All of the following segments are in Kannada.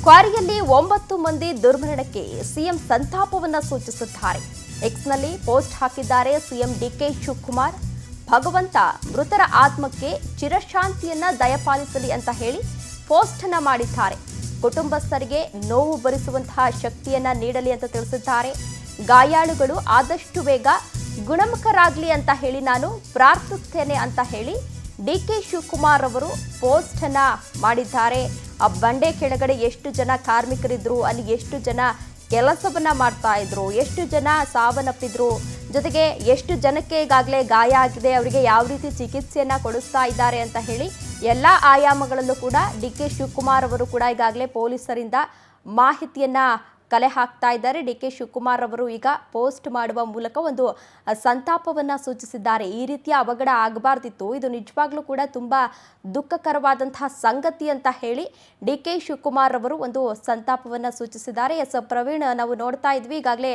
ಕ್ವಾರಿಯಲ್ಲಿ 9 ಮಂದಿ ದುರ್ಮರಣಕ್ಕೆ ಸಿಎಂ ಸಂತಾಪವನ್ನ ಸೂಚಿಸಿದ್ದಾರೆ. ಎಕ್ಸ್ನಲ್ಲಿ ಪೋಸ್ಟ್ ಹಾಕಿದ್ದಾರೆ ಸಿಎಂ ಡಿಕೆ ಶಿವಕುಮಾರ್. ಭಗವಂತ ಮೃತರ ಆತ್ಮಕ್ಕೆ ಚಿರಶಾಂತಿಯನ್ನ ದಯಪಾಲಿಸಲಿ ಅಂತ ಹೇಳಿ ಪೋಸ್ಟ್ ಅನ್ನ ಮಾಡಿದ್ದಾರೆ. ಕುಟುಂಬಸ್ಥರಿಗೆ ನೋವು ಭರಿಸುವಂತಹ ಶಕ್ತಿಯನ್ನ ನೀಡಲಿ ಅಂತ ತಿಳಿಸಿದ್ದಾರೆ. ಗಾಯಾಳುಗಳು ಆದಷ್ಟು ಬೇಗ ಗುಣಮುಖರಾಗಲಿ ಅಂತ ಹೇಳಿ ನಾನು ಪ್ರಾರ್ಥಿಸುತ್ತೇನೆ ಅಂತ ಹೇಳಿ ಡಿಕೆ ಶಿವಕುಮಾರ್ ಅವರು ಪೋಸ್ಟ್ ಅನ್ನ ಮಾಡಿದ್ದಾರೆ. ಆ ಬಂಡೆ ಕೆಳಗಡೆ ಎಷ್ಟು ಜನ ಕಾರ್ಮಿಕರಿದ್ರು, ಅಲ್ಲಿ ಎಷ್ಟು ಜನ ಕೆಲಸವನ್ನ ಮಾಡ್ತಾ ಇದ್ರು, ಎಷ್ಟು ಜನ ಸಾವನ್ನಪ್ಪಿದ್ರು, ಜೊತೆಗೆ ಎಷ್ಟು ಜನಕ್ಕೆ ಈಗಾಗಲೇ ಗಾಯ ಆಗಿದೆ, ಅವರಿಗೆ ಯಾವ ರೀತಿ ಚಿಕಿತ್ಸೆಯನ್ನ ಕೊಡಿಸ್ತಾ ಇದ್ದಾರೆ ಅಂತ ಹೇಳಿ ಎಲ್ಲ ಆಯಾಮಗಳಲ್ಲೂ ಕೂಡ ಡಿಕೆ ಶಿವಕುಮಾರ್ ಅವರು ಕೂಡ ಈಗಾಗಲೇ ಪೊಲೀಸರಿಂದ ಮಾಹಿತಿಯನ್ನ ಕಲೆ ಹಾಕ್ತಾ ಇದ್ದಾರೆ. ಡಿಕೆ ಶಿವಕುಮಾರ್ ಅವರು ಈಗ ಪೋಸ್ಟ್ ಮಾಡುವ ಮೂಲಕ ಒಂದು ಸಂತಾಪವನ್ನ ಸೂಚಿಸಿದ್ದಾರೆ. ಈ ರೀತಿಯ ಅವಘಡ ಆಗಬಾರ್ದಿತ್ತು, ಇದು ನಿಜವಾಗ್ಲೂ ಕೂಡ ತುಂಬಾ ದುಃಖಕರವಾದಂತಹ ಸಂಗತಿ ಅಂತ ಹೇಳಿ ಡಿಕೆ ಶಿವಕುಮಾರ್ ಅವರು ಒಂದು ಸಂತಾಪವನ್ನ ಸೂಚಿಸಿದ್ದಾರೆ. ಎಸ್ ಪ್ರವೀಣ್, ನಾವು ನೋಡ್ತಾ ಇದ್ವಿ ಈಗಾಗಲೇ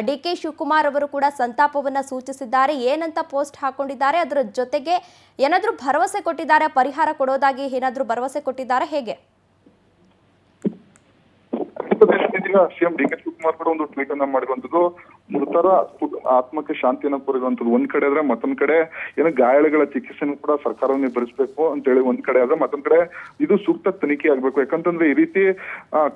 ಡಿಕೆ ಶಿವಕುಮಾರ್ ಅವರು ಕೂಡ ಸಂತಾಪವನ್ನ ಸೂಚಿಸಿದ್ದಾರೆ. ಏನಂತ ಪೋಸ್ಟ್ ಹಾಕೊಂಡಿದ್ದಾರೆ, ಅದರ ಜೊತೆಗೆ ಏನಾದರೂ ಭರವಸೆ ಕೊಟ್ಟಿದ್ದಾರೆ, ಪರಿಹಾರ ಕೊಡೋದಾಗಿ ಏನಾದರೂ ಭರವಸೆ ಕೊಟ್ಟಿದ್ದಾರೆ, ಹೇಗೆ? ಸಿಎಂ ಡಿಕೆ ಶಿವಕುಮಾರ್ ಕೂಡ ಒಂದು ಟ್ವೀಟ್ ಅನ್ನ ಮಾಡಿರುವಂತದ್ದು, ಮೃತರ ಆತ್ಮಕ್ಕೆ ಶಾಂತಿಯನ್ನ ಕೋರಿರುವಂತದ್ದು ಒಂದ್ ಕಡೆ ಆದ್ರೆ, ಮತ್ತೊಂದ್ ಕಡೆ ಏನೋ ಗಾಯಾಳುಗಳ ಚಿಕಿತ್ಸೆನೂ ಕೂಡ ಸರ್ಕಾರ ನಿರ್ಧರಿಸಬೇಕು ಅಂತ ಹೇಳಿ ಒಂದ್ ಕಡೆ ಆದ್ರೆ, ಮತ್ತೊಂದ್ ಕಡೆ ಇದು ಸೂಕ್ತ ತನಿಖೆ ಆಗ್ಬೇಕು. ಯಾಕಂತಂದ್ರೆ ಈ ರೀತಿ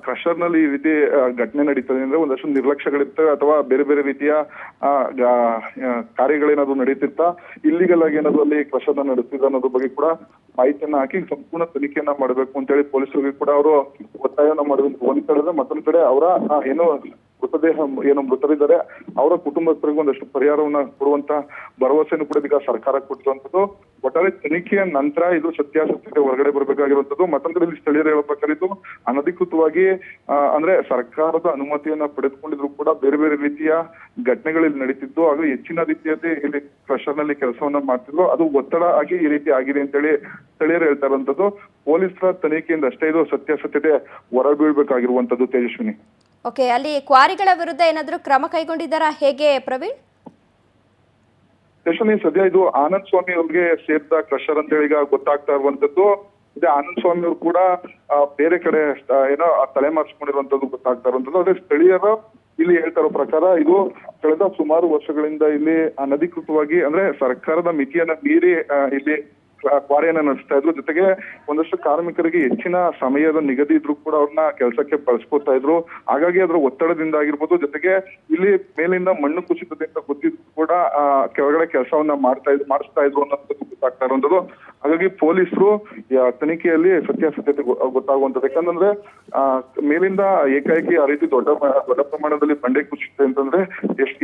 ಕ್ರಷರ್ ನಲ್ಲಿ ಈ ರೀತಿ ಘಟನೆ ನಡೀತದೆ ಅಂದ್ರೆ ಒಂದಷ್ಟು ನಿರ್ಲಕ್ಷ್ಯಗಳಿರ್ತವೆ ಅಥವಾ ಬೇರೆ ಬೇರೆ ರೀತಿಯ ಕಾರ್ಯಗಳೇನಾದ್ರು ನಡೀತಿರ್ತಾ ಇಲ್ಲಿಗಲ್ ಆಗಿ ಏನಾದ್ರು ಅಲ್ಲಿ ಕ್ರಷರ್ ನಡೆಸ್ತಿದ್ದ ಅನ್ನೋದ್ರ ಬಗ್ಗೆ ಕೂಡ ಮಾಹಿತಿಯನ್ನ ಹಾಕಿ ಸಂಪೂರ್ಣ ತನಿಖೆಯನ್ನ ಮಾಡಬೇಕು ಅಂತ ಹೇಳಿ ಪೊಲೀಸರಿಗೆ ಕೂಡ ಅವರು ಒತ್ತಾಯವನ್ನ ಮಾಡಿದ್ರು ಒಂದ್ ಕಡೆ. ಮತ್ತೊಂದ್ ಕಡೆ ಅವರ ಏನು ಮೃತದೇಹ ಏನು ಮೃತರಿದ್ದಾರೆ ಅವರ ಕುಟುಂಬಸ್ಥರಿಗೂ ಒಂದಷ್ಟು ಪರಿಹಾರವನ್ನ ಕೊಡುವಂತ ಭರವಸೆಯನ್ನು ಕೂಡ ಈಗ ಸರ್ಕಾರ ಕೊಟ್ಟಿರುವಂತದ್ದು. ಒಟ್ಟಾರೆ ತನಿಖೆಯ ನಂತರ ಇದು ಸತ್ಯಾಸತ್ಯತೆ ಹೊರಗಡೆ ಬರಬೇಕಾಗಿರುವಂತದ್ದು. ಮತ್ತೊಂದು ಕಡೆ ಸ್ಥಳೀಯರು ಹೇಳೋ ಪ್ರಕಾರ ಇದು ಅನಧಿಕೃತವಾಗಿ ಅಂದ್ರೆ ಸರ್ಕಾರದ ಅನುಮತಿಯನ್ನ ಪಡೆದುಕೊಂಡಿದ್ರು ಕೂಡ ಬೇರೆ ಬೇರೆ ರೀತಿಯ ಘಟನೆಗಳಲ್ಲಿ ನಡೀತಿದ್ದು, ಹಾಗೂ ಹೆಚ್ಚಿನ ರೀತಿಯಲ್ಲಿ ಇಲ್ಲಿ ಕ್ರಷರ್ ನಲ್ಲಿ ಕೆಲಸವನ್ನ ಮಾಡ್ತಿದ್ರು, ಅದು ಒತ್ತಡ ಆಗಿ ಈ ರೀತಿ ಆಗಿದೆ ಅಂತ ಹೇಳಿ ಸ್ಥಳೀಯರು ಹೇಳ್ತಾ ಇರುವಂತದ್ದು. ಪೊಲೀಸರ ತನಿಖೆಯಿಂದ ಅಷ್ಟೇ ಇದು ಸತ್ಯಾಸತ್ಯತೆ ಹೊರಬೀಳ್ಬೇಕಾಗಿರುವಂತದ್ದು. ತೇಜಸ್ವಿನಿ, ಓಕೆ, ಅಲ್ಲಿ ಕ್ವಾರಿಗಳ ವಿರುದ್ಧ ಏನಾದರೂ ಕ್ರಮ ಕೈಗೊಂಡಿದ್ದಾರಾ, ಹೇಗೆ ಪ್ರವೀಣ್? ತೇಜಸ್ವಿನಿ, ಸದ್ಯ ಇದು ಆನಂದ್ ಸ್ವಾಮಿ ಅವ್ರಿಗೆ ಸೇರಿದ ಕ್ರಷರ್ ಅಂತ ಹೇಳಿ ಈಗ ಗೊತ್ತಾಗ್ತಾ ಇರುವಂತದ್ದು. ಇದೇ ಆನಂದ್ ಸ್ವಾಮಿ ಅವರು ಕೂಡ ಬೇರೆ ಕಡೆ ಏನೋ ತಲೆಮಾರಿಸಿಕೊಂಡಿರುವಂತದ್ದು ಗೊತ್ತಾಗ್ತಾ ಇರುವಂತದ್ದು. ಅದೇ ಸ್ಥಳೀಯರು ಇಲ್ಲಿ ಹೇಳ್ತಾ ಇರೋ ಪ್ರಕಾರ ಇದು ಕಳೆದ ಸುಮಾರು ವರ್ಷಗಳಿಂದ ಇಲ್ಲಿ ಅನಧಿಕೃತವಾಗಿ ಅಂದ್ರೆ ಸರ್ಕಾರದ ಮಿತಿಯನ್ನ ಮೀರಿ ಇಲ್ಲಿ ಕ್ವಾರಿಯನ್ನ ನಡೆಸ್ತಾ ಇದ್ರು. ಜೊತೆಗೆ ಒಂದಷ್ಟು ಕಾರ್ಮಿಕರಿಗೆ ಹೆಚ್ಚಿನ ಸಮಯದ ನಿಗದಿ ಇದ್ರು ಕೂಡ ಅವ್ರನ್ನ ಕೆಲಸಕ್ಕೆ ಬಳಸ್ಕೊತಾ ಇದ್ರು. ಹಾಗಾಗಿ ಅದರ ಒತ್ತಡದಿಂದ ಆಗಿರ್ಬೋದು, ಜೊತೆಗೆ ಇಲ್ಲಿ ಮೇಲಿಂದ ಮಣ್ಣು ಕುಸಿತದಿಂದ ಗೊತ್ತಿದ್ರು ಕೂಡ ಕೆಳಗಡೆ ಕೆಲಸವನ್ನ ಮಾಡಿಸ್ತಾ ಇದ್ರು ಅನ್ನೋದು ಗೊತ್ತಾಗ್ತಾ ಇರುವಂತದ್ದು. ಹಾಗಾಗಿ ಪೊಲೀಸರು ತನಿಖೆಯಲ್ಲಿ ಸತ್ಯಾಸತ್ಯತೆ ಗೊತ್ತಾಗುವಂಥದ್ದು. ಯಾಕಂತಂದ್ರೆ ಮೇಲಿಂದ ಏಕಾಏಕಿ ಆ ರೀತಿ ದೊಡ್ಡ ಪ್ರಮಾಣದಲ್ಲಿ ಬಂಡೆ ಕುಸಿಯುತ್ತೆ ಅಂತಂದ್ರೆ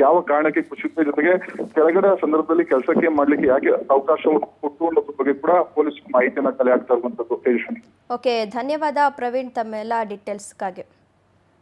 ಯಾವ ಕಾರಣಕ್ಕೆ ಕುಸಿಯುತ್ತೆ, ಜೊತೆಗೆ ಕೆಳಗಡೆ ಸಂದರ್ಭದಲ್ಲಿ ಕೆಲಸಕ್ಕೆ ಮಾಡ್ಲಿಕ್ಕೆ ಯಾಕೆ ಅವಕಾಶ ಕೊಟ್ಟು ಅನ್ನೋದ್ರ ಬಗ್ಗೆ ಕೂಡ ಪೊಲೀಸ್ ಮಾಹಿತಿಯನ್ನ ಕಲೆ ಹಾಕ್ತಾ ಇರುವಂತದ್ದು. ಓಕೆ, ಧನ್ಯವಾದ ಪ್ರವೀಣ್ ತಮ್ಮೆಲ್ಲ ಡೀಟೇಲ್ಸ್ಗಾಗಿ.